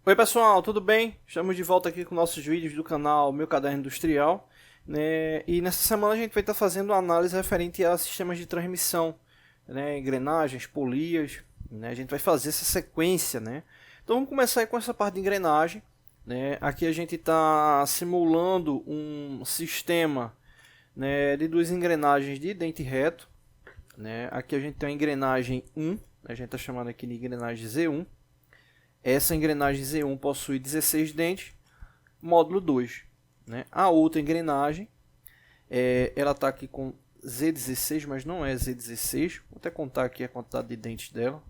Oi pessoal, tudo bem? Estamos de volta aqui com nossos vídeos do canal Meu Caderno Industrial, né? E nessa semana a gente vai estar fazendo uma análise referente a sistemas de transmissão, né? Engrenagens, polias, né? A gente vai fazer essa sequência, né? Então vamos começar aí com essa parte de engrenagem, né? Aqui a gente está simulando um sistema, né, de duas engrenagens de dente reto, né? Aqui a gente tem a engrenagem 1, a gente está chamando aqui de engrenagem Z1. Essa engrenagem Z1 possui 16 dentes, módulo 2. Né? A outra engrenagem, ela está aqui com Z16, mas não é Z16. Vou até contar aqui a quantidade de dentes dela.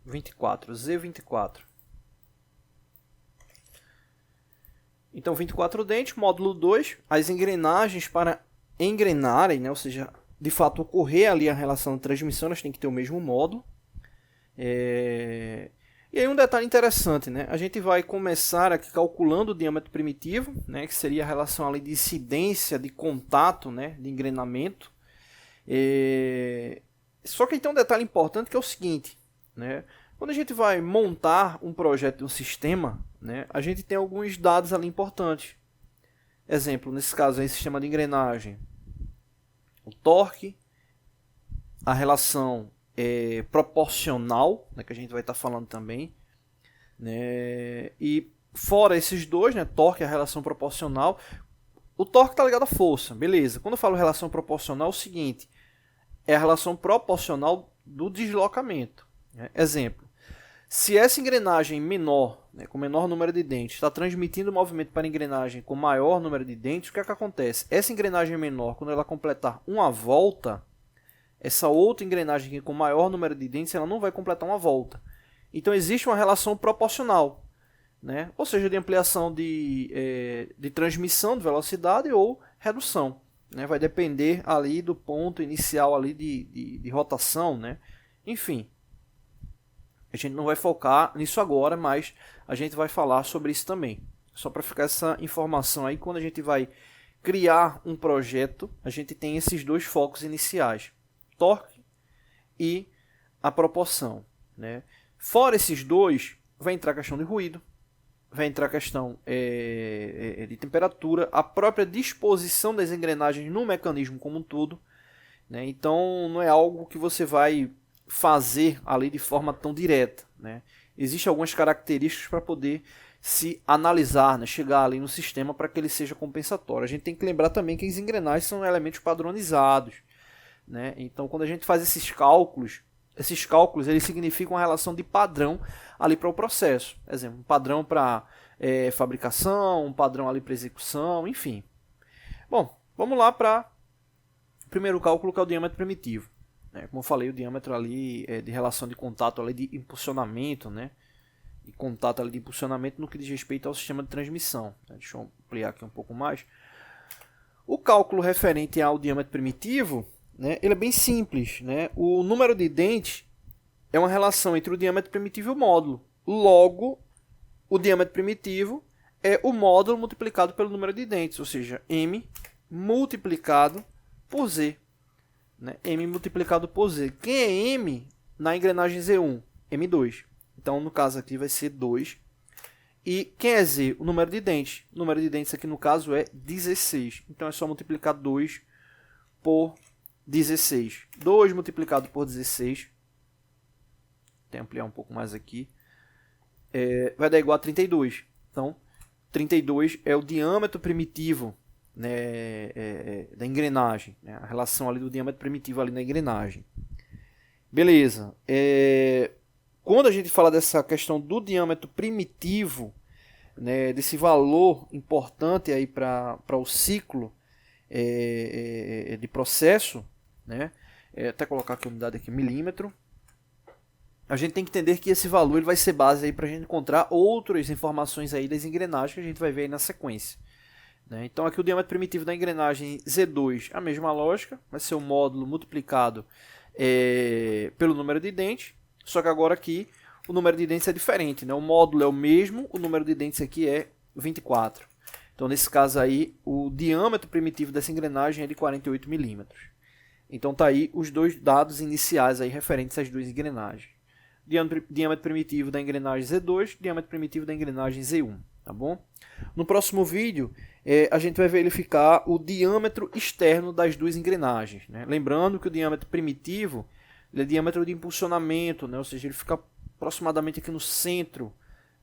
Z24. Então, 24 dentes, módulo 2, as engrenagens para engrenarem, né, ou seja, de fato ocorrer ali a relação de transmissão, elas têm que ter o mesmo módulo. E aí um detalhe interessante, né, a gente vai começar aqui calculando o diâmetro primitivo, né, que seria a relação ali de incidência, de contato, né, de engrenamento. Só que tem um detalhe importante que é o seguinte, né, quando a gente vai montar um projeto de um sistema, né, a gente tem alguns dados ali importantes. Exemplo, nesse caso aí, sistema de engrenagem. O torque, a relação proporcional, né, que a gente vai estar falando também. Né, e fora esses dois, né, torque e a relação proporcional, o torque está ligado à força, beleza. Quando eu falo relação proporcional, é o seguinte, é a relação proporcional do deslocamento. Né? Exemplo, se essa engrenagem menor, né, com menor número de dentes, está transmitindo o movimento para a engrenagem com maior número de dentes, o que é que acontece? Essa engrenagem menor, quando ela completar uma volta, essa outra engrenagem aqui com maior número de dentes, ela não vai completar uma volta. Então existe uma relação proporcional, né? Ou seja, de ampliação de transmissão de velocidade ou redução. Né? Vai depender ali do ponto inicial ali de rotação, né? Enfim. A gente não vai focar nisso agora, mas a gente vai falar sobre isso também. Só para ficar essa informação aí, quando a gente vai criar um projeto, a gente tem esses dois focos iniciais, torque e a proporção. Né? Fora esses dois, vai entrar a questão de ruído, vai entrar a questão de temperatura, a própria disposição das engrenagens no mecanismo como um todo. Né? Então, não é algo que você vai fazer ali de forma tão direta. Né? Existem algumas características para poder se analisar, né? Chegar ali no sistema para que ele seja compensatório. A gente tem que lembrar também que as engrenagens são elementos padronizados. Né? Então, quando a gente faz esses cálculos eles significam uma relação de padrão ali para o processo. Por exemplo, um padrão para fabricação, um padrão ali para execução, enfim. Bom, vamos lá para o primeiro cálculo, que é o diâmetro primitivo. Como eu falei, o diâmetro ali é de relação de contato ali de impulsionamento, né? E contato ali de impulsionamento no que diz respeito ao sistema de transmissão. Deixa eu ampliar aqui um pouco mais. O cálculo referente ao diâmetro primitivo, né, ele é bem simples. Né? O número de dentes é uma relação entre o diâmetro primitivo e o módulo. Logo, o diâmetro primitivo é o módulo multiplicado pelo número de dentes, ou seja, M multiplicado por Z. Né? M multiplicado por Z. Quem é M na engrenagem Z1? M2. Então, no caso aqui vai ser 2. E quem é Z? O número de dentes. O número de dentes aqui no caso é 16. Então, é só multiplicar 2 por 16. 2 multiplicado por 16. Vou ampliar um pouco mais aqui. Vai dar igual a 32. Então, 32 é o diâmetro primitivo, né, da engrenagem, né, a relação ali do diâmetro primitivo ali na engrenagem. Beleza. Quando a gente fala dessa questão do diâmetro primitivo, né, desse valor importante aí para o ciclo de processo, né, até colocar aqui a unidade aqui, milímetro, a gente tem que entender que esse valor ele vai ser base para a gente encontrar outras informações aí das engrenagens que a gente vai ver aí na sequência. Né? Então aqui o diâmetro primitivo da engrenagem Z2, a mesma lógica, vai ser o módulo multiplicado pelo número de dentes, só que agora aqui o número de dentes é diferente, né? O módulo é o mesmo, o número de dentes aqui é 24. Então, nesse caso aí, o diâmetro primitivo dessa engrenagem é de 48 milímetros. Então, tá aí os dois dados iniciais aí referentes às duas engrenagens. Diâmetro primitivo da engrenagem Z2, diâmetro primitivo da engrenagem Z1, tá bom? No próximo vídeo, a gente vai verificar o diâmetro externo das duas engrenagens, né? Lembrando que o diâmetro primitivo ele é diâmetro de impulsionamento, né? Ou seja, ele fica aproximadamente aqui no centro,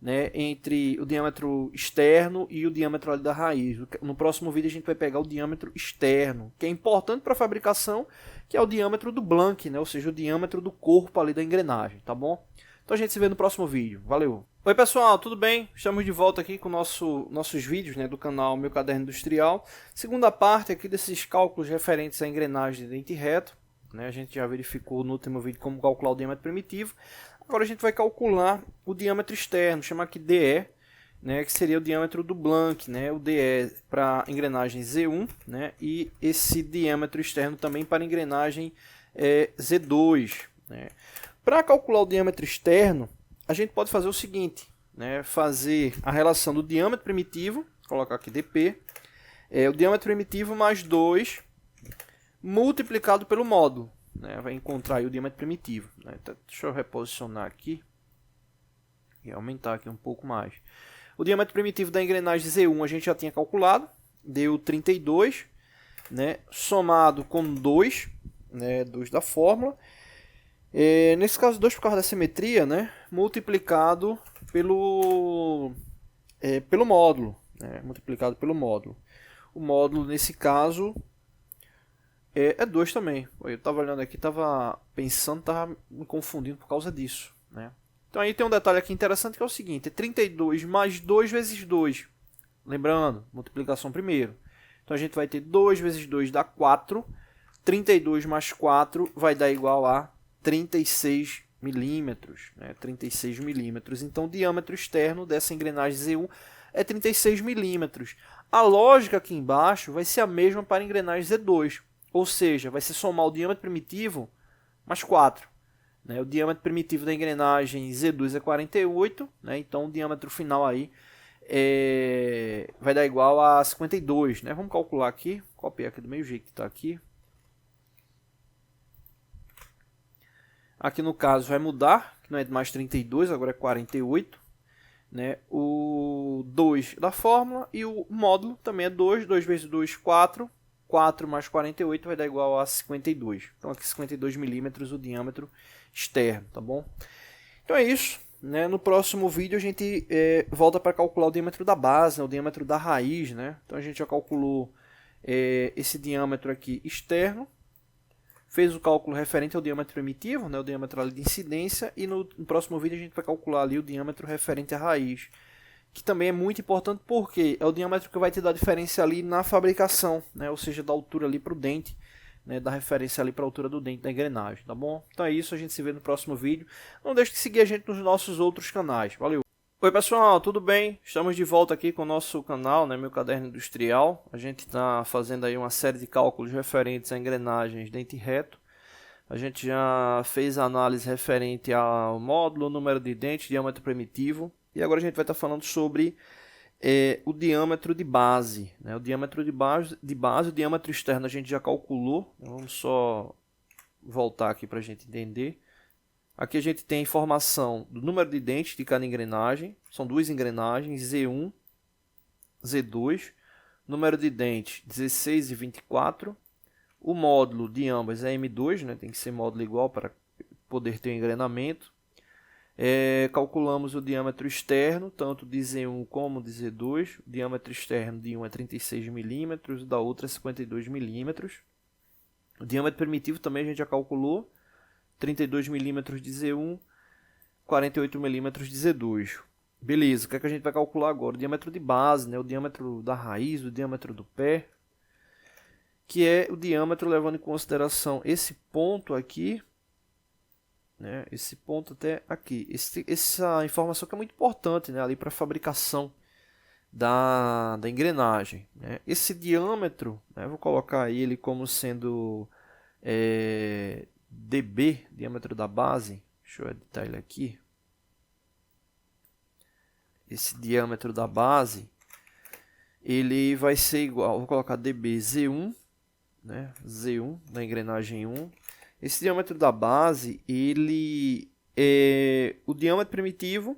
né? Entre o diâmetro externo e o diâmetro ali da raiz. No próximo vídeo a gente vai pegar o diâmetro externo, que é importante para a fabricação, que é o diâmetro do blank, né? Ou seja, o diâmetro do corpo ali da engrenagem, tá bom? Então a gente se vê no próximo vídeo. Valeu! Oi pessoal, tudo bem? Estamos de volta aqui com nossos vídeos, né, do canal Meu Caderno Industrial. Segunda parte aqui desses cálculos referentes à engrenagem de dente reto, né? A gente já verificou no último vídeo como calcular o diâmetro primitivo. Agora a gente vai calcular o diâmetro externo, chama aqui DE, né, que seria o diâmetro do blank, né, o DE para a engrenagem Z1, né, e esse diâmetro externo também para a engrenagem Z2. Né. Para calcular o diâmetro externo, a gente pode fazer o seguinte, né, fazer a relação do diâmetro primitivo, colocar aqui dp, o diâmetro primitivo mais 2 multiplicado pelo módulo, né, vai encontrar aí o diâmetro primitivo. Né. Então, deixa eu reposicionar aqui e aumentar aqui um pouco mais. O diâmetro primitivo da engrenagem Z1 a gente já tinha calculado, deu 32, né, somado com 2, né, 2 da fórmula. Nesse caso, 2 por causa da simetria, né, multiplicado pelo módulo. Né, multiplicado pelo módulo. O módulo, nesse caso, é 2 também. Eu estava olhando aqui, estava pensando, estava me confundindo por causa disso. Né. Então aí tem um detalhe aqui interessante que é o seguinte, é 32 mais 2 vezes 2. Lembrando, multiplicação primeiro. Então a gente vai ter 2 vezes 2 dá 4. 32 mais 4 vai dar igual a 36 milímetros, né? 36 milímetros. Então, o diâmetro externo dessa engrenagem Z1 é 36 milímetros. A lógica aqui embaixo vai ser a mesma para a engrenagem Z2, ou seja, vai ser somar o diâmetro primitivo mais 4. Né? O diâmetro primitivo da engrenagem Z2 é 48, né? Então o diâmetro final aí vai dar igual a 52. Né? Vamos calcular aqui, copiar aqui do meio jeito que está aqui. Aqui no caso vai mudar, que não é mais 32, agora é 48. Né? O 2 da fórmula e o módulo também é 2. 2 vezes 2, 4. 4 mais 48 vai dar igual a 52. Então aqui 52 milímetros o diâmetro externo, tá bom? Então é isso. Né? No próximo vídeo a gente volta para calcular o diâmetro da base, né? O diâmetro da raiz. Né? Então a gente já calculou esse diâmetro aqui externo. Fez o cálculo referente ao diâmetro primitivo, né, o diâmetro ali de incidência, e no próximo vídeo a gente vai calcular ali o diâmetro referente à raiz, que também é muito importante porque é o diâmetro que vai te dar diferença ali na fabricação, né, ou seja, da altura ali para o dente, né, da referência ali para a altura do dente da engrenagem, tá bom? Então é isso, a gente se vê no próximo vídeo. Não deixe de seguir a gente nos nossos outros canais. Valeu! Oi pessoal, tudo bem? Estamos de volta aqui com o nosso canal, né, Meu Caderno Industrial. A gente está fazendo aí uma série de cálculos referentes a engrenagens dente reto. A gente já fez a análise referente ao módulo, número de dentes, diâmetro primitivo. E agora a gente vai estar falando sobre o diâmetro de base. Né? O diâmetro de base, o diâmetro externo a gente já calculou. Vamos só voltar aqui para a gente entender. Aqui a gente tem a informação do número de dentes de cada engrenagem. São duas engrenagens, Z1, Z2. Número de dentes, 16 e 24. O módulo de ambas é M2, né? Tem que ser módulo igual para poder ter o engrenamento. Calculamos o diâmetro externo, tanto de Z1 como de Z2. O diâmetro externo de um é 36 milímetros, da outra é 52 milímetros. O diâmetro primitivo também a gente já calculou. 32 milímetros de Z1, 48 milímetros de Z2. Beleza, o que é que a gente vai calcular agora? O diâmetro de base, né? O diâmetro da raiz, o diâmetro do pé, que é o diâmetro levando em consideração esse ponto aqui, né? Esse ponto até aqui. Essa informação que é muito importante, né? Ali para a fabricação da engrenagem. Né? Esse diâmetro, né? Vou colocar ele como sendo dB, diâmetro da base. Deixa eu editar ele aqui. esse diâmetro da base, ele vai ser igual, vou colocar dB Z1, né? Z1 da engrenagem 1. Esse diâmetro da base, ele é o diâmetro primitivo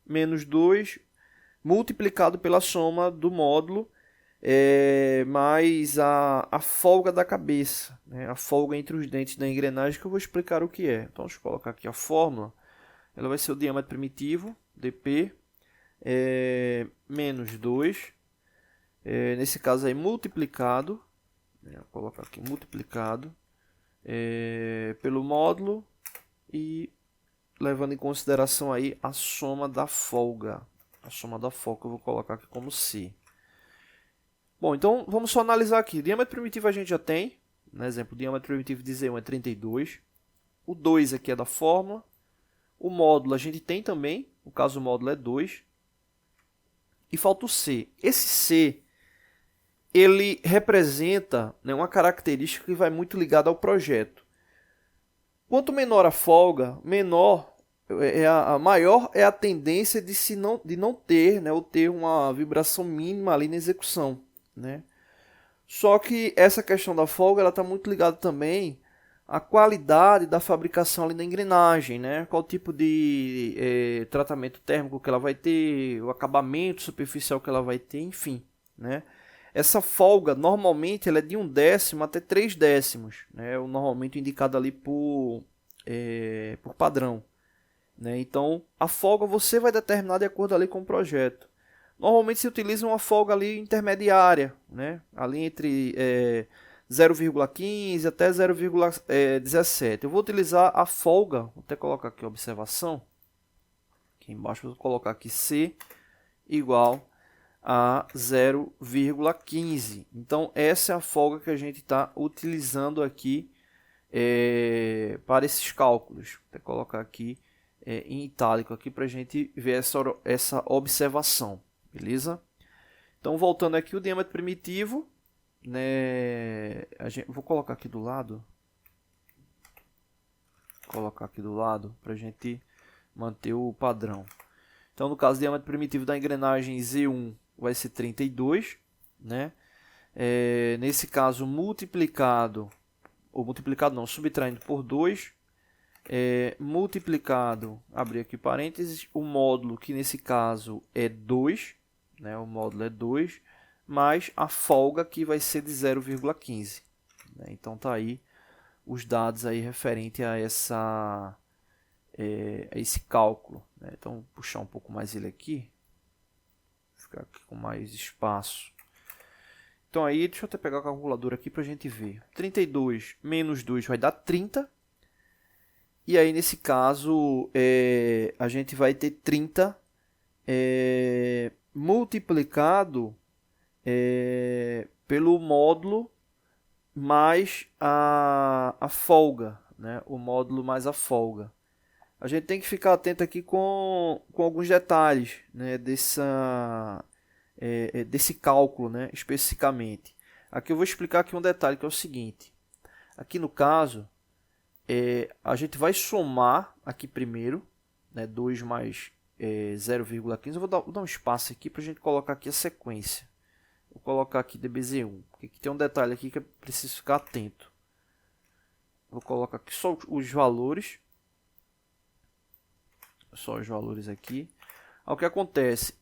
menos 2 multiplicado pela soma do módulo mais a folga da cabeça, né? A folga entre os dentes da engrenagem, que eu vou explicar o que é. Então, deixa eu colocar aqui a fórmula. Ela vai ser o diâmetro primitivo, dp, menos 2, nesse caso aí multiplicado, vou colocar aqui multiplicado, pelo módulo e levando em consideração aí a soma da folga. A soma da folga eu vou colocar aqui como C. Bom, então vamos só analisar aqui. O diâmetro primitivo a gente já tem. Por exemplo, o diâmetro primitivo de Z1 é 32. O 2 aqui é da fórmula. O módulo a gente tem também. No caso, o módulo é 2. E falta o C. Esse C, ele representa, né, uma característica que vai muito ligada ao projeto. Quanto menor a folga, maior é a tendência de não ter, né, ou ter uma vibração mínima ali na execução, né? Só que essa questão da folga está muito ligada também à qualidade da fabricação ali da engrenagem, né? Qual tipo de tratamento térmico que ela vai ter, o acabamento superficial que ela vai ter, enfim, né? Essa folga, normalmente, ela é de 1/10 até 3/10, né? Normalmente indicado ali por padrão, né? Então, a folga você vai determinar de acordo ali com o projeto. Normalmente se utiliza uma folga ali intermediária, né? Ali entre 0,15 até 0,17. Eu vou utilizar a folga, vou até colocar aqui a observação. Aqui embaixo eu vou colocar aqui C igual a 0,15. Então, essa é a folga que a gente está utilizando aqui para esses cálculos. Vou até colocar aqui em itálico aqui para a gente ver essa observação, beleza? Então, voltando aqui, o diâmetro primitivo, né? Vou colocar aqui do lado. Para a gente manter o padrão. Então, no caso, o diâmetro primitivo da engrenagem Z1 vai ser 32, né? Nesse caso, subtraindo por 2, multiplicado, abrir aqui parênteses, o módulo, que nesse caso é 2, né? O módulo é 2, mais a folga, que vai ser de 0,15. Né? Então, tá aí os dados aí referente a esse cálculo, né? Então, vou puxar um pouco mais ele aqui, ficar aqui com mais espaço. Então aí, deixa eu até pegar a calculadora aqui para a gente ver. 32 menos 2 vai dar 30. E aí, nesse caso, a gente vai ter 30 multiplicado pelo módulo mais a folga, né? O módulo mais a folga. A gente tem que ficar atento aqui com alguns detalhes, né, desse cálculo, né, especificamente. Aqui eu vou explicar aqui um detalhe, que é o seguinte. Aqui no caso, a gente vai somar aqui primeiro, né, 2 mais 0,15. Eu vou dar um espaço aqui para a gente colocar aqui a sequência. Vou colocar aqui dBz1, porque aqui tem um detalhe aqui que é preciso ficar atento. Vou colocar aqui só os valores. Aqui. O que acontece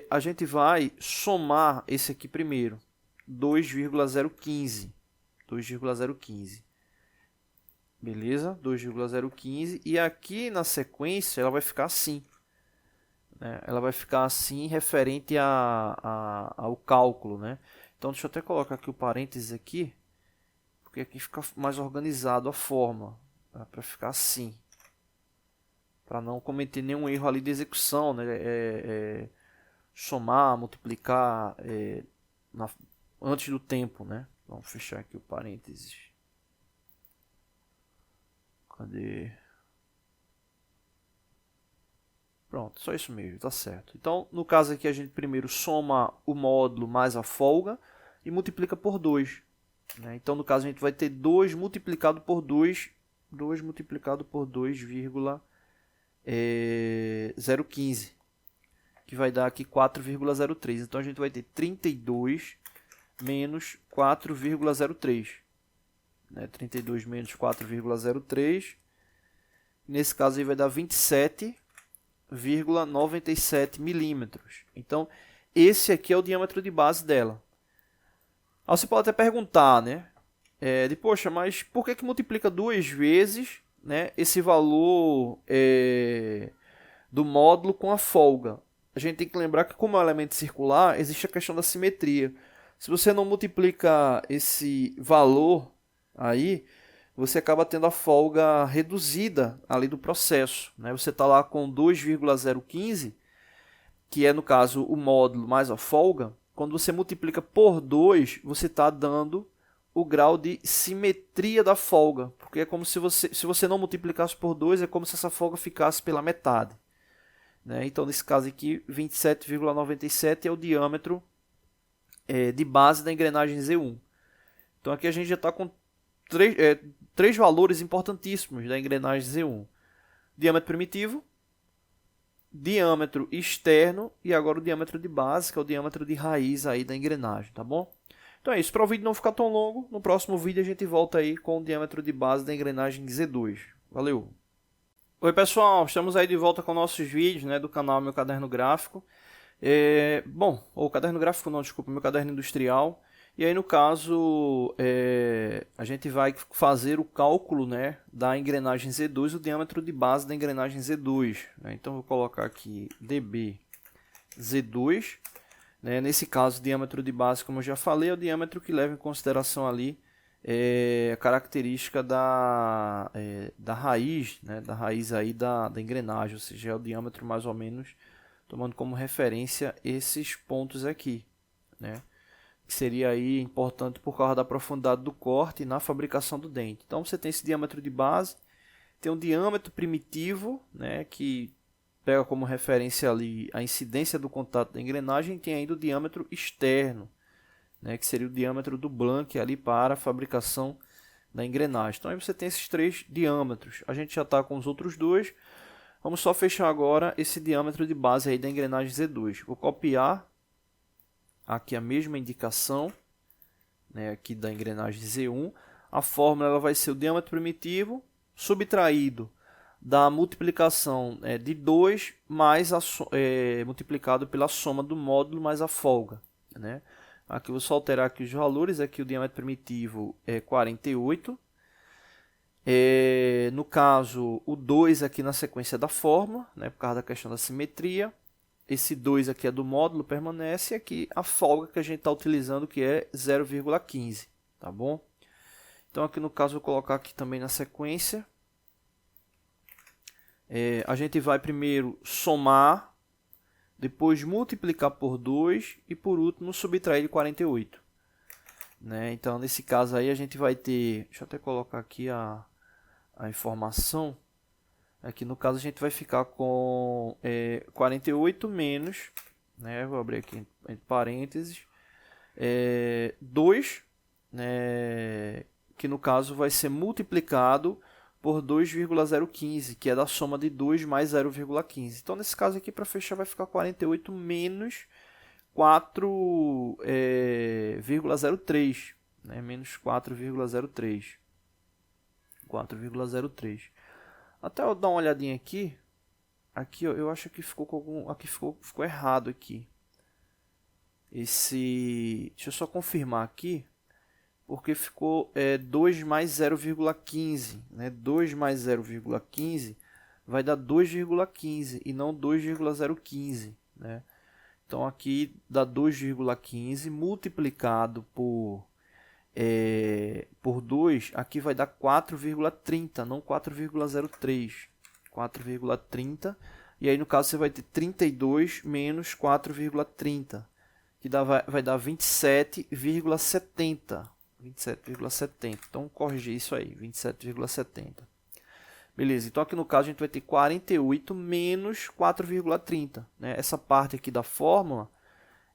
a gente vai somar esse aqui primeiro, 2,015. Beleza? 2,015. E aqui na sequência ela vai ficar assim, né? Ela vai ficar assim referente ao cálculo, né? Então deixa eu até colocar aqui o parênteses aqui, porque aqui fica mais organizado a forma, tá? Para ficar assim, para não cometer nenhum erro ali de execução, né? Somar, multiplicar antes do tempo, né? Vamos fechar aqui o parênteses. Cadê? Pronto, só isso mesmo, tá certo. Então, no caso aqui, a gente primeiro soma o módulo mais a folga e multiplica por 2. Né? Então, no caso, a gente vai ter 2 multiplicado por 2, 2 multiplicado por 2,015, que que vai dar aqui 4,03. Então a gente vai ter 32 menos 4,03. Né? 32 menos 4,03. Nesse caso aí vai dar 27,97 milímetros. Então esse aqui é o diâmetro de base dela. Aí você pode até perguntar, né? Poxa, mas por que multiplica duas vezes, né, esse valor do módulo com a folga? A gente tem que lembrar que, como é um elemento circular, existe a questão da simetria. Se você não multiplica esse valor aí, você acaba tendo a folga reduzida ali do processo. Né? Você está lá com 2,015, que é, no caso, o módulo mais a folga. Quando você multiplica por 2, você está dando o grau de simetria da folga. Porque é como se você não multiplicasse por 2, é como se essa folga ficasse pela metade. Né? Então, nesse caso aqui, 27,97 é o diâmetro de base da engrenagem Z1. Então, aqui a gente já está com três valores importantíssimos da engrenagem Z1. Diâmetro primitivo, diâmetro externo e agora o diâmetro de base, que é o diâmetro de raiz aí da engrenagem, tá bom? Então é isso, para o vídeo não ficar tão longo, no próximo vídeo a gente volta aí com o diâmetro de base da engrenagem Z2. Valeu! Oi pessoal, estamos aí de volta com nossos vídeos, né, do canal Meu Caderno Gráfico. O caderno gráfico não, desculpa, meu caderno industrial. E aí no caso, a gente vai fazer o cálculo, né, da engrenagem Z2, o diâmetro de base da engrenagem Z2. Né? Então vou colocar aqui dB Z2. Né? Nesse caso, o diâmetro de base, como eu já falei, é o diâmetro que leva em consideração ali a característica da raiz, né, da raiz aí da engrenagem, ou seja, é o diâmetro mais ou menos, tomando como referência esses pontos aqui, né? Que seria aí importante por causa da profundidade do corte na fabricação do dente. Então você tem esse diâmetro de base, tem um diâmetro primitivo, né, que pega como referência ali a incidência do contato da engrenagem, e tem ainda o diâmetro externo, né, que seria o diâmetro do blank ali para a fabricação da engrenagem. Então aí você tem esses três diâmetros. A gente já está com os outros dois. Vamos só fechar agora esse diâmetro de base aí da engrenagem Z2. Vou copiar aqui a mesma indicação, né, aqui da engrenagem Z1. A fórmula ela vai ser o diâmetro primitivo subtraído da multiplicação de 2 mais multiplicado pela soma do módulo mais a folga. Né? Aqui eu vou só alterar aqui os valores. Aqui o diâmetro primitivo é 48. No caso, o 2 aqui na sequência da fórmula, né, por causa da questão da simetria. Esse 2 aqui é do módulo, permanece. E aqui a folga que a gente está utilizando, que é 0,15. Tá bom? Então, aqui no caso, eu vou colocar aqui também na sequência. A gente vai primeiro somar, depois multiplicar por 2 e, por último, subtrair de 48. Né? Então, nesse caso aí, a gente vai ter... Deixa eu até colocar aqui a informação. Aqui no caso a gente vai ficar com 48 menos, né, vou abrir aqui entre parênteses, 2, né, que no caso vai ser multiplicado por 2,015, que é da soma de 2 mais 0,15. Então nesse caso aqui, para fechar, vai ficar 48 menos 4,03, né, menos 4,03. 4,03. Até eu dar uma olhadinha aqui. Aqui eu acho que ficou com algum. Aqui ficou errado aqui. Deixa eu só confirmar aqui. Porque ficou 2 mais 0,15. Né? 2 mais 0,15 vai dar 2,15 e não 2,015. Né? Então aqui dá 2,15 multiplicado por 2, aqui vai dar 4,30, não 4,03. 4,30. E aí no caso você vai ter 32 menos 4,30, que vai dar 27,70. 27,70. Então corrigir isso aí, 27,70. Beleza, então aqui no caso a gente vai ter 48 menos 4,30. Né? Essa parte aqui da fórmula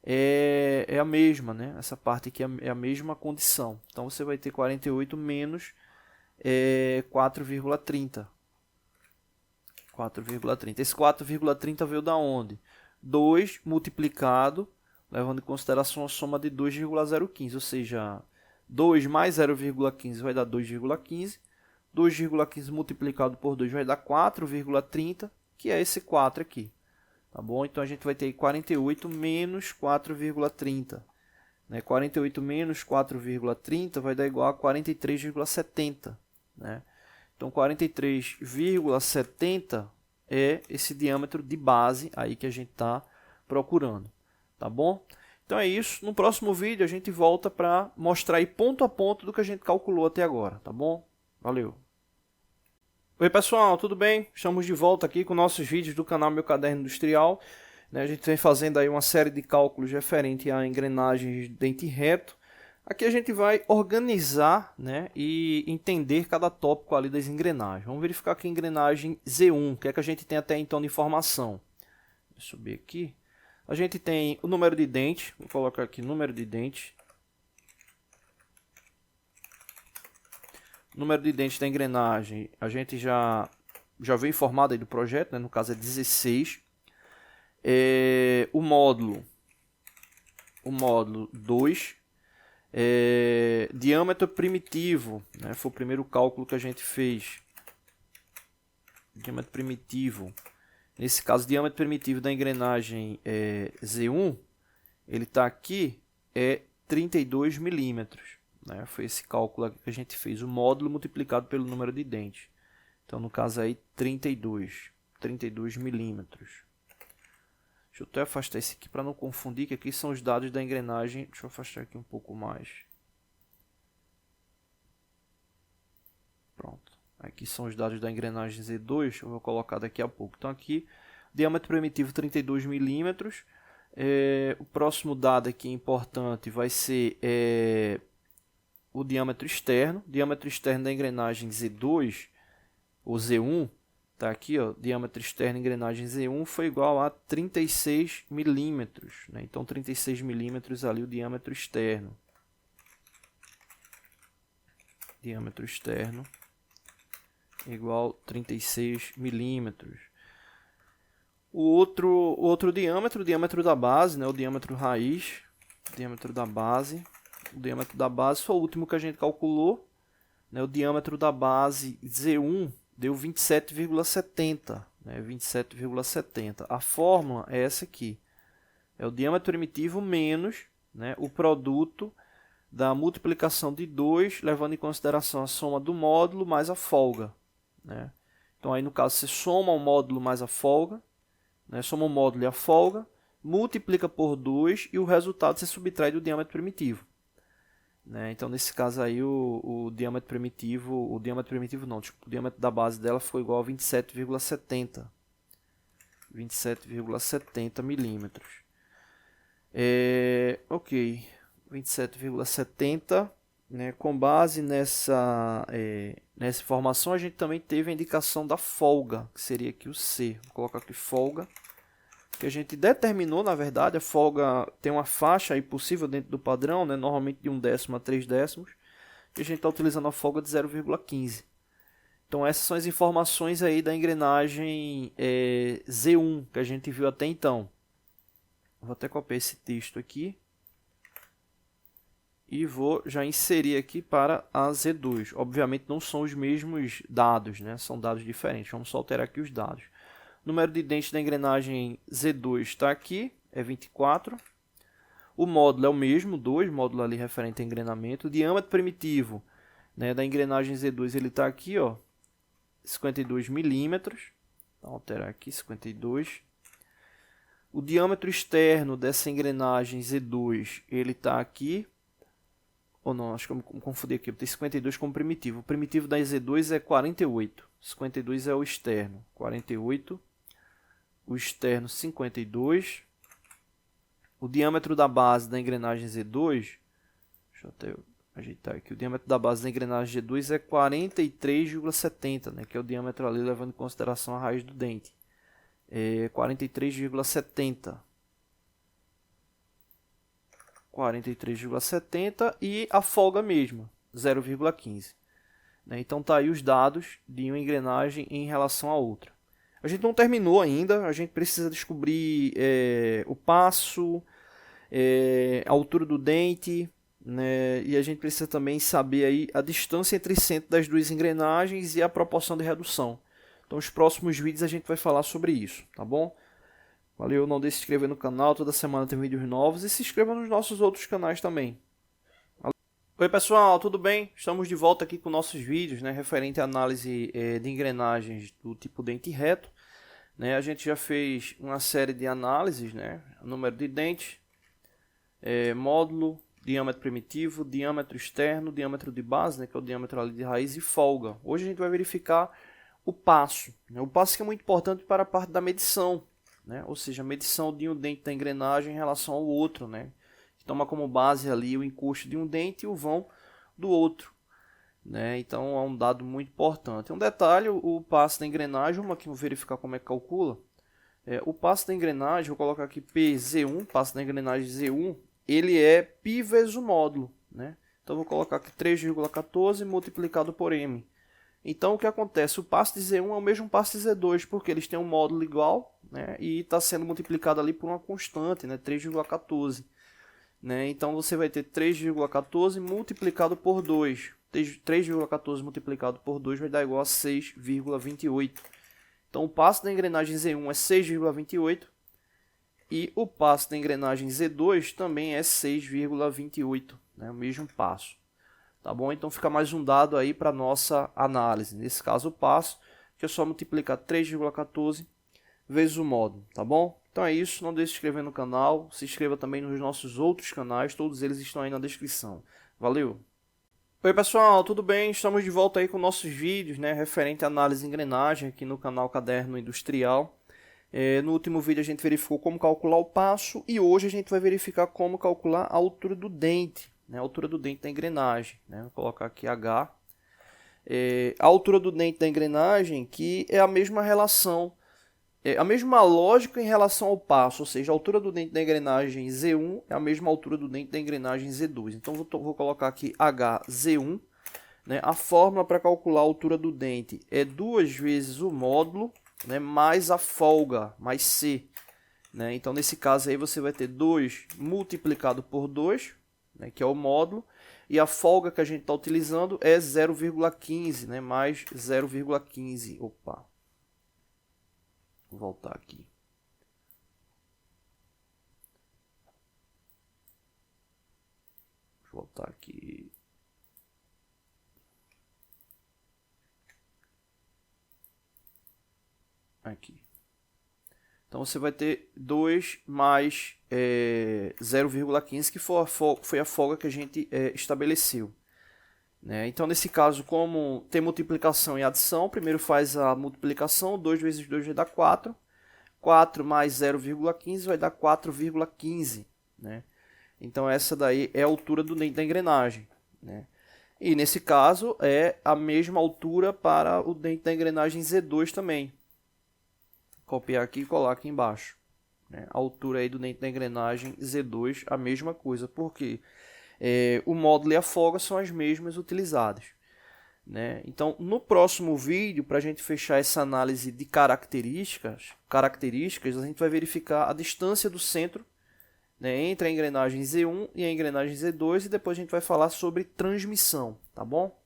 é a mesma, né? Essa parte aqui é a mesma condição. Então você vai ter 48 menos 4,30. 4,30. Esse 4,30 veio da onde? 2 multiplicado, levando em consideração a soma de 2,015, ou seja, 2 mais 0,15 vai dar 2,15, 2,15 multiplicado por 2 vai dar 4,30, que é esse 4 aqui. Tá bom? Então a gente vai ter aí 48 menos 4,30. 48 menos 4,30 vai dar igual a 43,70. Né? Então 43,70 é esse diâmetro de base aí que a gente está procurando. Tá bom? Então é isso. No próximo vídeo a gente volta para mostrar aí ponto a ponto do que a gente calculou até agora. Tá bom? Valeu! Oi pessoal, tudo bem? Estamos de volta aqui com nossos vídeos do canal Meu Caderno Industrial. A gente vem fazendo aí uma série de cálculos referente a engrenagens de dente reto. Aqui a gente vai organizar, né, e entender cada tópico ali das engrenagens. Vamos verificar aqui a engrenagem Z1, o que é que a gente tem até então de informação. Vou subir aqui. A gente tem o número de dente, vou colocar aqui número de dente. Número de dentes da engrenagem, a gente já veio informado aí do projeto, né? No caso é 16. O módulo 2. Diâmetro primitivo, né? Foi o primeiro cálculo que a gente fez. Diâmetro primitivo. Nesse caso, diâmetro primitivo da engrenagem Z1, ele está aqui, é 32 milímetros. Né? Foi esse cálculo que a gente fez, o módulo multiplicado pelo número de dentes. Então, no caso aí, 32 milímetros. Deixa eu até afastar esse aqui para não confundir, que aqui são os dados da engrenagem. Deixa eu afastar aqui um pouco mais. Pronto. Aqui são os dados da engrenagem Z2, eu vou colocar daqui a pouco. Então, aqui, diâmetro primitivo 32 milímetros. O próximo dado aqui importante vai ser o diâmetro externo. Diâmetro externo da engrenagem Z2, ou Z1, tá aqui, ó, diâmetro externo da engrenagem Z1 foi igual a 36 milímetros. Né? Então, 36 milímetros ali o diâmetro externo. Diâmetro externo igual a 36 milímetros. O outro diâmetro, o diâmetro da base, né? O diâmetro raiz, diâmetro da base. O diâmetro da base foi o último que a gente calculou. Né? O diâmetro da base Z1 deu 27,70. Né? 27,70. A fórmula é essa aqui. É o diâmetro primitivo menos, né, o produto da multiplicação de 2, levando em consideração a soma do módulo mais a folga. Né? Então, aí no caso, você soma o módulo mais a folga, né? Soma o módulo e a folga, multiplica por 2 e o resultado você subtrai do diâmetro primitivo. Né? Então, nesse caso aí, o diâmetro primitivo não, tipo, o diâmetro da base dela foi igual a 27,70. 27,70 milímetros. Ok, 27,70. Né? Com base nessa informação, a gente também teve a indicação da folga, que seria aqui o C. Vou colocar aqui folga, que a gente determinou, na verdade, a folga tem uma faixa aí possível dentro do padrão, né? Normalmente de 1/10 a 3/10, e a gente está utilizando a folga de 0,15. Então essas são as informações aí da engrenagem Z1, que a gente viu até então. Vou até copiar esse texto aqui. E vou já inserir aqui para a Z2. Obviamente não são os mesmos dados, né? São dados diferentes. Vamos só alterar aqui os dados. O número de dentes da engrenagem Z2 está aqui, é 24. O módulo é o mesmo, 2, módulo ali referente a engrenamento. O diâmetro primitivo, né, da engrenagem Z2 ele está aqui, ó, 52 milímetros. Vou alterar aqui, 52. O diâmetro externo dessa engrenagem Z2 ele está aqui. Ou não, acho que eu me confundi aqui, eu tenho 52 como primitivo. O primitivo da Z2 é 48. 52 é o externo. 48. O externo, 52. O diâmetro da base da engrenagem Z2, deixa eu até ajeitar aqui. O diâmetro da base da engrenagem G2 é 43,70, né, que é o diâmetro ali levando em consideração a raiz do dente. É 43,70. 43,70 e a folga mesma, 0,15. Né? Então tá aí os dados de uma engrenagem em relação à outra. A gente não terminou ainda, a gente precisa descobrir o passo, a altura do dente, né? E a gente precisa também saber aí a distância entre centro das duas engrenagens e a proporção de redução. Então, os próximos vídeos a gente vai falar sobre isso, tá bom? Valeu, não deixe de se inscrever no canal, toda semana tem vídeos novos e se inscreva nos nossos outros canais também. Oi pessoal, tudo bem? Estamos de volta aqui com nossos vídeos, né, referente à análise de engrenagens do tipo dente reto. Né, a gente já fez uma série de análises, né, número de dente, módulo, diâmetro primitivo, diâmetro externo, diâmetro de base, né, que é o diâmetro ali de raiz e folga. Hoje a gente vai verificar o passo. Né, o passo que é muito importante para a parte da medição, né, ou seja, a medição de um dente da engrenagem em relação ao outro, né. Toma como base ali o encosto de um dente e o vão do outro, né? Então é um dado muito importante. Um detalhe, o passo da engrenagem, vamos aqui verificar como é que calcula. O passo da engrenagem, vou colocar aqui PZ1, passo da engrenagem Z1, ele é π vezes o módulo, né? Então vou colocar aqui 3,14 multiplicado por M. Então o que acontece? O passo de Z1 é o mesmo passo de Z2, porque eles têm um módulo igual, né? E está sendo multiplicado ali por uma constante, né? 3,14. Né? Então você vai ter 3,14 multiplicado por 2. 3,14 multiplicado por 2 vai dar igual a 6,28. Então o passo da engrenagem Z1 é 6,28 e o passo da engrenagem Z2 também é 6,28, né? O mesmo passo. Tá bom? Então fica mais um dado aí para nossa análise. Nesse caso o passo, que é só multiplicar 3,14 vezes o módulo, tá bom? Então é isso, não deixe de se inscrever no canal, se inscreva também nos nossos outros canais, todos eles estão aí na descrição. Valeu! Oi pessoal, tudo bem? Estamos de volta aí com nossos vídeos, né, referente à análise de engrenagem aqui no canal Caderno Industrial. No último vídeo a gente verificou como calcular o passo e hoje a gente vai verificar como calcular a altura do dente, né, a altura do dente da engrenagem. Né? Vou colocar aqui H. A altura do dente da engrenagem, que é a mesma relação, a mesma lógica em relação ao passo, ou seja, a altura do dente da engrenagem Z1 é a mesma altura do dente da engrenagem Z2. Então vou colocar aqui HZ1. Né? A fórmula para calcular a altura do dente é 2 vezes o módulo, né, mais a folga, mais C. Né? Então nesse caso aí você vai ter 2 multiplicado por 2, né, que é o módulo, e a folga que a gente está utilizando é 0,15, né, mais 0,15. Opa! Vou voltar aqui. Vou voltar aqui. Aqui. Então você vai ter 2 mais 0,15, que foi a folga que a gente estabeleceu. Né? Então nesse caso, como tem multiplicação e adição, primeiro faz a multiplicação, 2 vezes 2 vai dar 4. 4 mais 0,15 vai dar 4,15. Né? Então essa daí é a altura do dente da engrenagem. Né? E nesse caso é a mesma altura para o dente da engrenagem Z2 também. Copiar aqui e colar aqui embaixo. Né? A altura aí do dente da engrenagem Z2, a mesma coisa, porque o módulo e a folga são as mesmas utilizadas. Né? Então, no próximo vídeo, para a gente fechar essa análise de características, a gente vai verificar a distância do centro, né, entre a engrenagem Z1 e a engrenagem Z2 e depois a gente vai falar sobre transmissão, tá bom?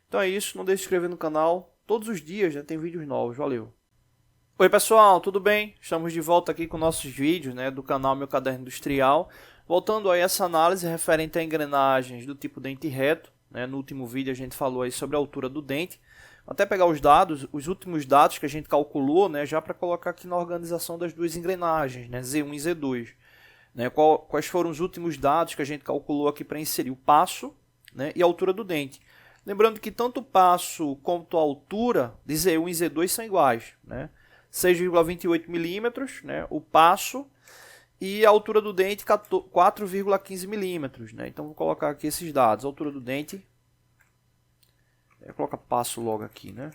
Então é isso, não deixe de se inscrever no canal, todos os dias, né, tem vídeos novos, valeu! Oi pessoal, tudo bem? Estamos de volta aqui com nossos vídeos, né, do canal Meu Caderno Industrial. Voltando aí a essa análise referente a engrenagens do tipo dente reto. Né, no último vídeo a gente falou aí sobre a altura do dente. Vou até pegar os dados, os últimos dados que a gente calculou, né, já para colocar aqui na organização das duas engrenagens, né, Z1 e Z2. Né, quais foram os últimos dados que a gente calculou aqui para inserir o passo, né, e a altura do dente. Lembrando que tanto o passo quanto a altura de Z1 e Z2 são iguais, né? 6,28 milímetros, né, o passo, e a altura do dente 4,15 milímetros. Né? Então vou colocar aqui esses dados. A altura do dente, vou colocar passo logo aqui. Né?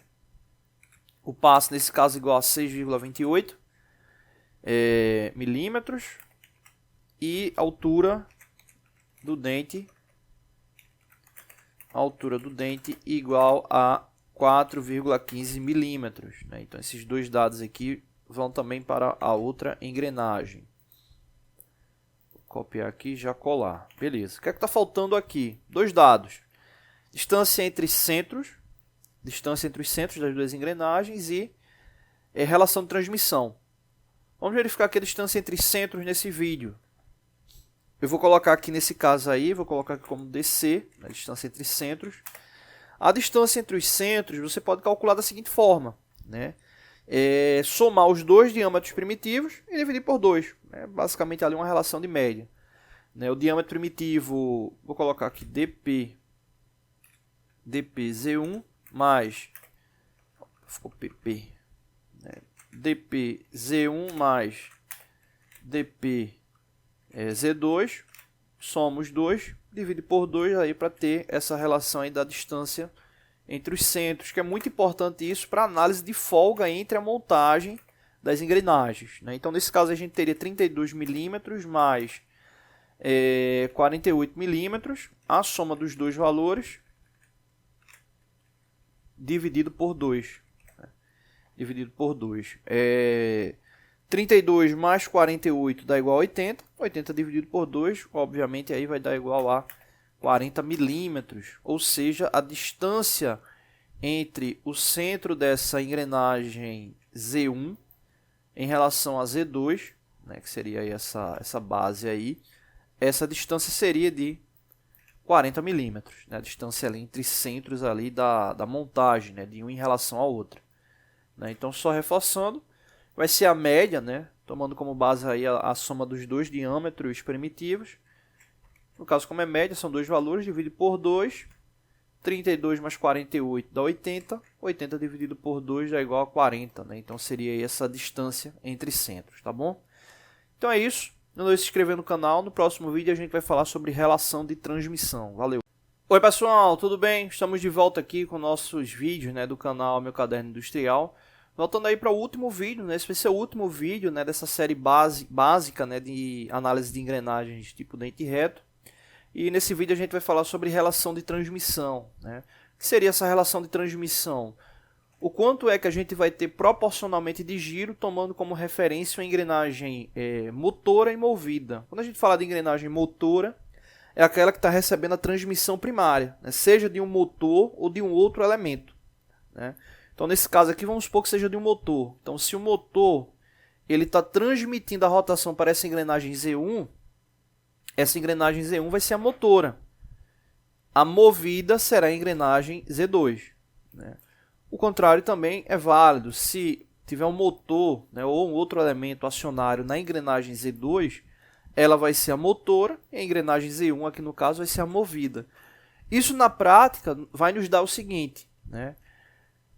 O passo nesse caso é igual a 6,28 milímetros e a altura do dente igual a 4,15 milímetros, né? Então esses dois dados aqui vão também para a outra engrenagem. Vou copiar aqui e já colar. Beleza. O que é que está faltando aqui? Dois dados. Distância entre centros das duas engrenagens e relação de transmissão. Vamos verificar aqui a distância entre centros nesse vídeo. Eu vou colocar aqui nesse caso aí, vou colocar aqui como DC, a distância entre centros. A distância entre os centros você pode calcular da seguinte forma, né? Somar os dois diâmetros primitivos e dividir por 2. Basicamente ali uma relação de média. Né? O diâmetro primitivo, vou colocar aqui dpz1 mais, ficou pp, né? dpz1 mais dpz2, soma os dois, divide por 2 aí para ter essa relação aí da distância entre os centros, que é muito importante isso para análise de folga entre a montagem das engrenagens, né? Então nesse caso a gente teria 32 milímetros mais 48 milímetros, a soma dos dois valores dividido por 2. Né? Dividido por 2. 32 mais 48 dá igual a 80. 80 dividido por 2, obviamente, aí vai dar igual a 40 milímetros. Ou seja, a distância entre o centro dessa engrenagem Z1 em relação a Z2, né, que seria aí essa base aí, essa distância seria de 40 milímetros, né, a distância ali entre centros ali da montagem, né, de um em relação ao outro. Né? Então, só reforçando, vai ser a média, né, tomando como base aí a soma dos dois diâmetros primitivos. No caso, como é média, são dois valores, divide por 2. 32 mais 48 dá 80. 80 dividido por 2 dá igual a 40. Né? Então, seria aí essa distância entre centros, tá bom? Então é isso. Não deixe de se inscrever no canal. No próximo vídeo a gente vai falar sobre relação de transmissão. Valeu! Oi pessoal, tudo bem? Estamos de volta aqui com nossos vídeos, né, do canal Meu Caderno Industrial. Voltando aí para o último vídeo, né, esse vai ser o último vídeo, né, dessa série básica, né, de análise de engrenagens tipo dente reto. E nesse vídeo a gente vai falar sobre relação de transmissão. Né? O que seria essa relação de transmissão? O quanto é que a gente vai ter proporcionalmente de giro, tomando como referência uma engrenagem motora e movida. Quando a gente fala de engrenagem motora, é aquela que está recebendo a transmissão primária, né? Seja de um motor ou de um outro elemento. Né? Então, nesse caso aqui, vamos supor que seja de um motor. Então, se o motor está transmitindo a rotação para essa engrenagem Z1, essa engrenagem Z1 vai ser a motora. A movida será a engrenagem Z2. Né? O contrário também é válido. Se tiver um motor, né, ou um outro elemento acionário na engrenagem Z2, ela vai ser a motora e a engrenagem Z1, aqui no caso, vai ser a movida. Isso na prática vai nos dar o seguinte, né?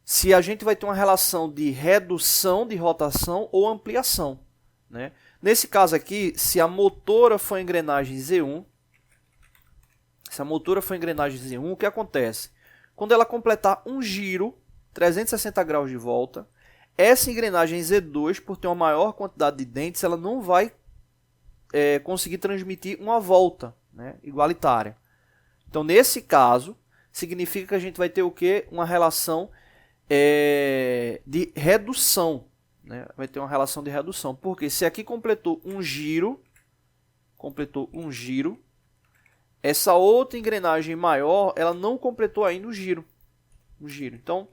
Se a gente vai ter uma relação de redução de rotação ou ampliação. Né? Nesse caso aqui, se a motora for a engrenagem Z1, o que acontece? Quando ela completar um giro, 360 graus de volta, essa engrenagem Z2, por ter uma maior quantidade de dentes, ela não vai conseguir transmitir uma volta, né, igualitária. Então, nesse caso, significa que a gente vai ter o quê? Uma relação de redução. Né? Vai ter uma relação de redução. Porque se aqui completou um giro, essa outra engrenagem maior, ela não completou ainda o giro. Então,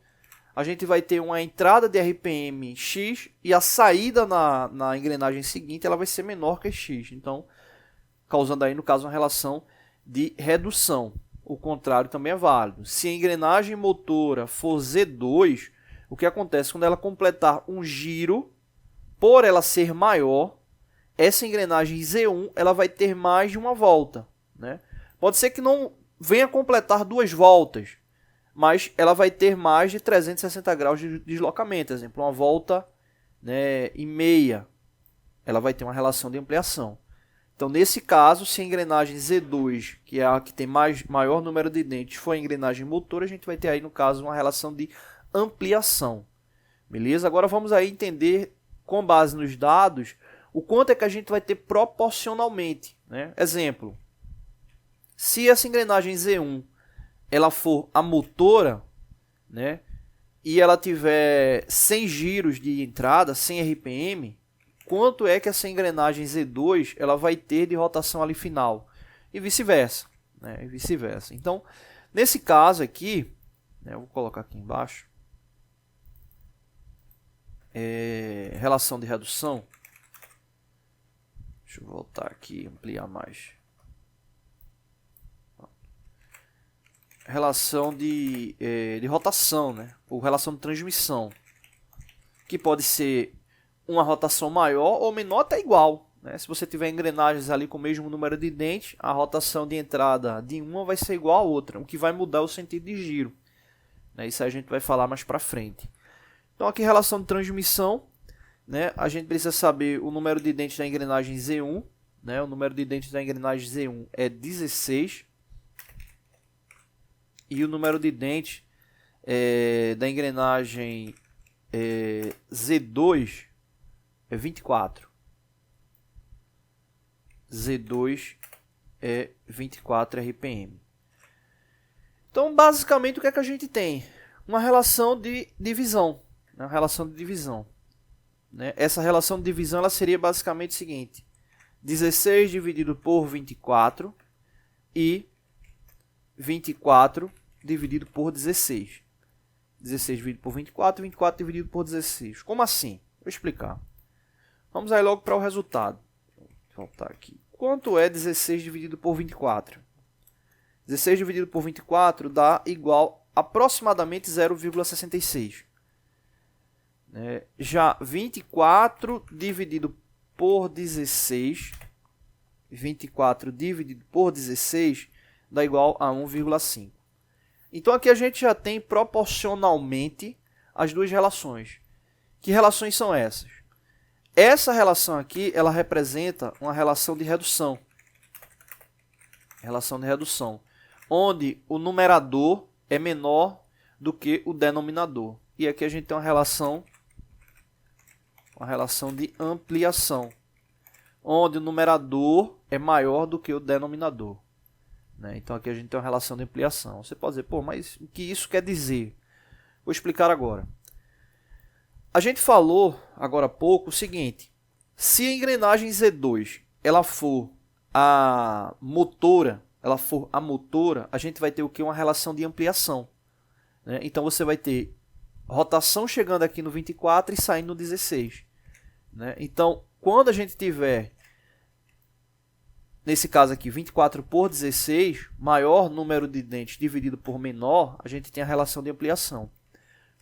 a gente vai ter uma entrada de RPM X e a saída na engrenagem seguinte ela vai ser menor que X. Então, causando aí, no caso, uma relação de redução. O contrário também é válido. Se a engrenagem motora for Z2, o que acontece? Quando ela completar um giro, por ela ser maior, essa engrenagem Z1 ela vai ter mais de uma volta. Né? Pode ser que não venha completar 2 voltas, mas ela vai ter mais de 360 graus de deslocamento. Por exemplo, uma volta, né, e meia, ela vai ter uma relação de ampliação. Então, nesse caso, se a engrenagem Z2, que é a que tem maior número de dentes, for a engrenagem motora, a gente vai ter aí, no caso, uma relação de ampliação. Beleza? Agora vamos aí entender, com base nos dados, o quanto é que a gente vai ter proporcionalmente. Né? Exemplo, se essa engrenagem Z1 ela for a motora, né, e ela tiver 100 giros de entrada, 100 RPM, quanto é que essa engrenagem Z2 ela vai ter de rotação ali final? E vice-versa, né? E vice-versa. Então, nesse caso aqui, né, eu vou colocar aqui embaixo, relação de redução. Deixa eu voltar aqui e ampliar mais. Relação de rotação, né? Ou relação de transmissão, que pode ser uma rotação maior ou menor, até igual, né? Se você tiver engrenagens ali com o mesmo número de dentes, a rotação de entrada de uma vai ser igual à outra, o que vai mudar o sentido de giro, né? Isso a gente vai falar mais para frente. Então aqui relação de transmissão, né? A gente precisa saber o número de dentes da engrenagem Z1, né? O número de dentes da engrenagem Z1 é 16. E o número de dentes da engrenagem Z2 é 24. Z2 é 24 RPM. Então, basicamente, o que é que a gente tem? Uma relação de divisão. Né? Uma relação de divisão. Né? Essa relação de divisão ela seria basicamente o seguinte: 16 dividido por 24 e 24 dividido por 16. 16 dividido por 24 e 24 dividido por 16. Como assim? Vou explicar. Vamos aí logo para o resultado. Vou voltar aqui. Quanto é 16 dividido por 24? 16 dividido por 24 dá igual aproximadamente 0,66. Já 24 dividido por 16, 24 dividido por 16 dá igual a 1,5. Então aqui a gente já tem proporcionalmente as duas relações. Que relações são essas? Essa relação aqui, ela representa uma relação de redução. Relação de redução, onde o numerador é menor do que o denominador. E aqui a gente tem uma relação de ampliação, onde o numerador é maior do que o denominador. Então aqui a gente tem uma relação de ampliação. Você pode dizer, pô, mas o que isso quer dizer? Vou explicar agora. A gente falou agora há pouco o seguinte: se a engrenagem Z2 ela for a motora, a gente vai ter o que? Uma relação de ampliação. Então você vai ter rotação chegando aqui no 24 e saindo no 16. Então, quando a gente tiver, nesse caso aqui, 24 por 16, maior número de dentes dividido por menor, a gente tem a relação de ampliação.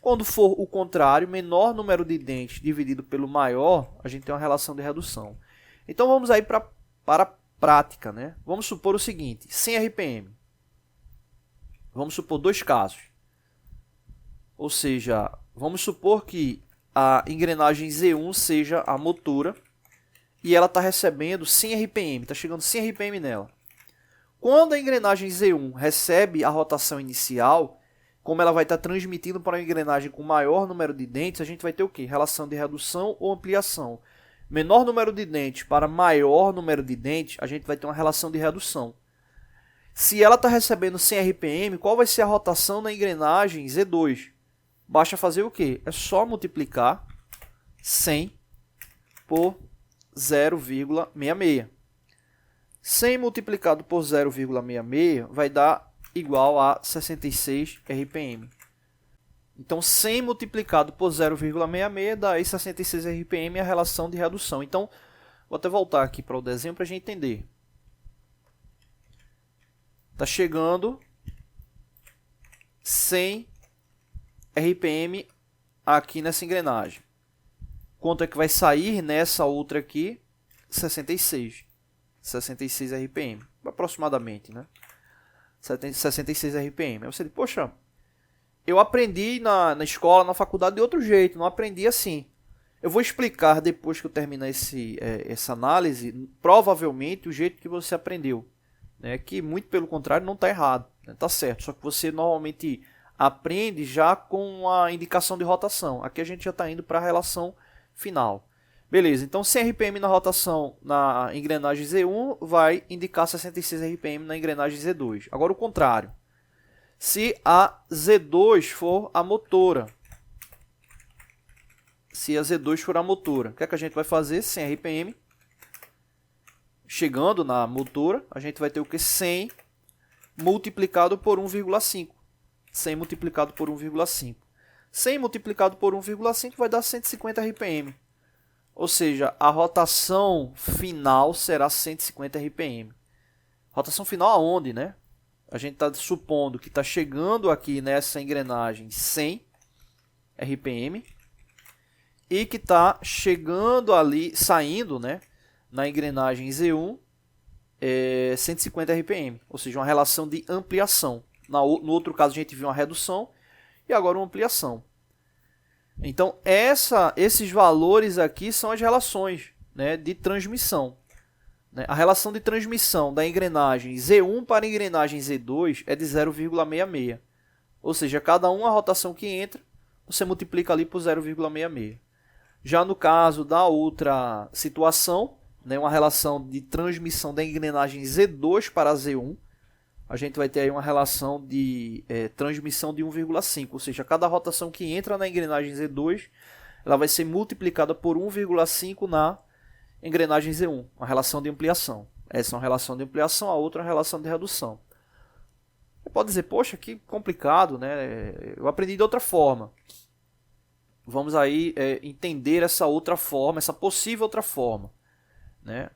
Quando for o contrário, menor número de dentes dividido pelo maior, a gente tem uma relação de redução. Então vamos aí para a prática. Vamos supor o seguinte: 100 RPM. Vamos supor dois casos. Ou seja, vamos supor que a engrenagem Z1 seja a motora e ela está recebendo 100 RPM, está chegando 100 RPM nela. Quando a engrenagem Z1 recebe a rotação inicial, como ela vai estar transmitindo para uma engrenagem com maior número de dentes, a gente vai ter o quê? Relação de redução ou ampliação. Menor número de dentes para maior número de dentes, a gente vai ter uma relação de redução. Se ela está recebendo 100 RPM, qual vai ser a rotação na engrenagem Z2? Basta fazer o quê? É só multiplicar 100 por 0,66. 100 multiplicado por 0,66 vai dar igual a 66 RPM. Então 100 multiplicado por 0,66 dá aí 66 RPM, a relação de redução. Então, vou até voltar aqui para o desenho para a gente entender. Está chegando 100 RPM aqui nessa engrenagem. Quanto é que vai sair nessa outra aqui? 66 RPM, aproximadamente, 66 RPM. Aí você diz, poxa, eu aprendi na escola, na faculdade de outro jeito, não aprendi assim. Eu vou explicar depois que eu terminar essa análise, provavelmente o jeito que você aprendeu. Que muito pelo contrário não está errado, está certo. Só que você normalmente aprende já com a indicação de rotação. Aqui a gente já está indo para a relação final. Beleza, então 100 RPM na rotação na engrenagem Z1 vai indicar 66 RPM na engrenagem Z2. Agora o contrário. Se a Z2 for a motora, se a Z2 for a motora. O que é que a gente vai fazer? 100 RPM. Chegando na motora, a gente vai ter o que? 100 multiplicado por 1,5. 100 multiplicado por 1,5. 100 multiplicado por 1,5 vai dar 150 RPM. Ou seja, a rotação final será 150 RPM. Rotação final aonde, né? A gente está supondo que está chegando aqui nessa engrenagem 100 RPM e que está chegando ali, saindo, né, na engrenagem Z1 150 RPM, ou seja, uma relação de ampliação. No outro caso a gente viu uma redução e agora uma ampliação. Então esses valores aqui são as relações, né, de transmissão. A relação de transmissão da engrenagem Z1 para a engrenagem Z2 é de 0,66. Ou seja, cada uma rotação que entra, você multiplica ali por 0,66. Já no caso da outra situação, né, uma relação de transmissão da engrenagem Z2 para Z1, a gente vai ter aí uma relação de transmissão de 1,5. Ou seja, cada rotação que entra na engrenagem Z2, ela vai ser multiplicada por 1,5 na engrenagem Z1, uma relação de ampliação. Essa é uma relação de ampliação, a outra é uma relação de redução. Você pode dizer, poxa, que complicado, né? Eu aprendi de outra forma. Vamos aí entender essa outra forma, essa possível outra forma, né?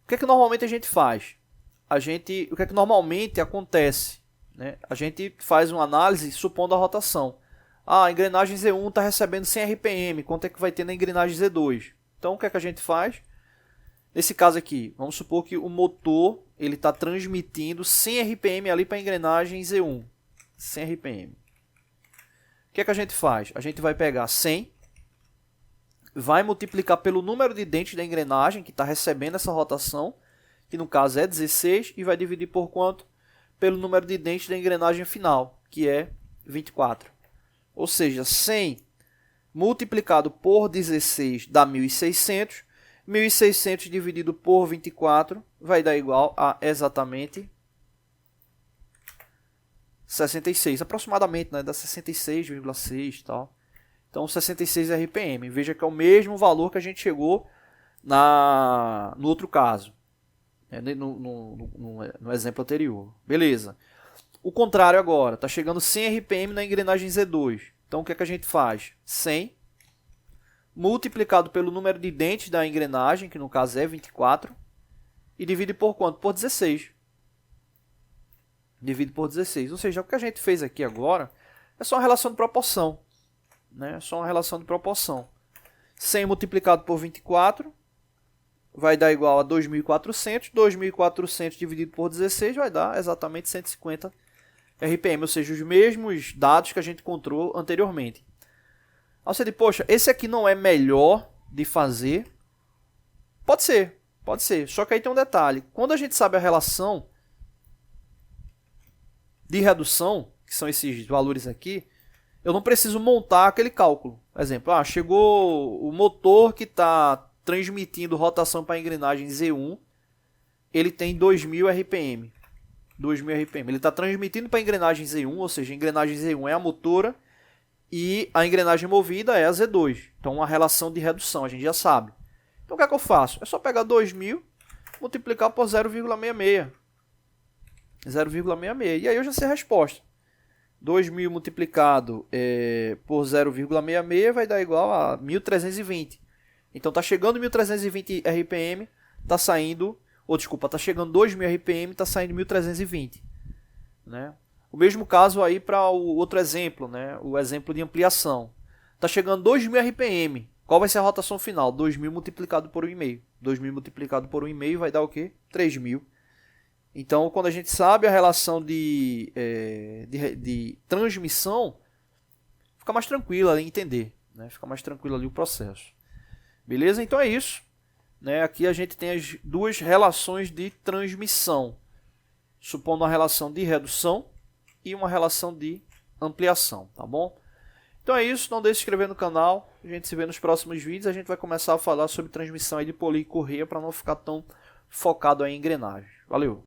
O que é que normalmente a gente faz? O que é que normalmente acontece, né? A gente faz uma análise supondo a rotação. A engrenagem Z1 está recebendo 100 RPM, quanto é que vai ter na engrenagem Z2? Então o que é que a gente faz? Nesse caso aqui, vamos supor que o motor ele está transmitindo 100 RPM ali para a engrenagem Z1. 100 RPM. O que é que a gente faz? A gente vai pegar 100, vai multiplicar pelo número de dentes da engrenagem que está recebendo essa rotação, que no caso é 16, e vai dividir por quanto? Pelo número de dentes da engrenagem final, que é 24. Ou seja, 100 multiplicado por 16 dá 1.600. 1.600 dividido por 24 vai dar igual a exatamente 66, aproximadamente, né? Dá 66,6 e tal. Então 66 RPM. Veja que é o mesmo valor que a gente chegou no outro caso, no exemplo anterior. Beleza. O contrário agora, está chegando 100 RPM na engrenagem Z2. Então o que é que a gente faz? 100 multiplicado pelo número de dentes da engrenagem, que no caso é 24, e divide por quanto? Por 16. Divide por 16. Ou seja, o que a gente fez aqui agora é só uma relação de proporção, né? É só uma relação de proporção. 100 multiplicado por 24 vai dar igual a 2.400. 2.400 dividido por 16 vai dar exatamente 150 RPM, ou seja, os mesmos dados que a gente encontrou anteriormente. Aí você diz, poxa, esse aqui não é melhor de fazer? Pode ser. Só que aí tem um detalhe. Quando a gente sabe a relação de redução, que são esses valores aqui, eu não preciso montar aquele cálculo. Por exemplo, chegou o motor que está transmitindo rotação para a engrenagem Z1, ele tem 2.000 RPM. 2.000 RPM. Ele está transmitindo para a engrenagem Z1, ou seja, a engrenagem Z1 é a motora, e a engrenagem movida é a Z2. Então, uma relação de redução, a gente já sabe. Então, o que é que eu faço? É só pegar 2.000, multiplicar por 0,66. 0,66. E aí eu já sei a resposta. 2.000 multiplicado por 0,66 vai dar igual a 1.320. Então, está chegando 1.320 RPM, está saindo... está chegando 2.000 RPM, está saindo 1.320. Né? O mesmo caso aí para o outro exemplo, né? O exemplo de ampliação. Está chegando 2.000 RPM. Qual vai ser a rotação final? 2.000 multiplicado por 1,5. 2.000 multiplicado por 1,5 vai dar o quê? 3.000. Então, quando a gente sabe a relação de transmissão, fica mais tranquilo ali entender. Né? Fica mais tranquilo ali o processo. Beleza? Então é isso. Né? Aqui a gente tem as duas relações de transmissão. Supondo uma relação de redução e uma relação de ampliação, tá bom? Então é isso, não deixe de se inscrever no canal, a gente se vê nos próximos vídeos, a gente vai começar a falar sobre transmissão aí de polia e correia para não ficar tão focado aí em engrenagem. Valeu!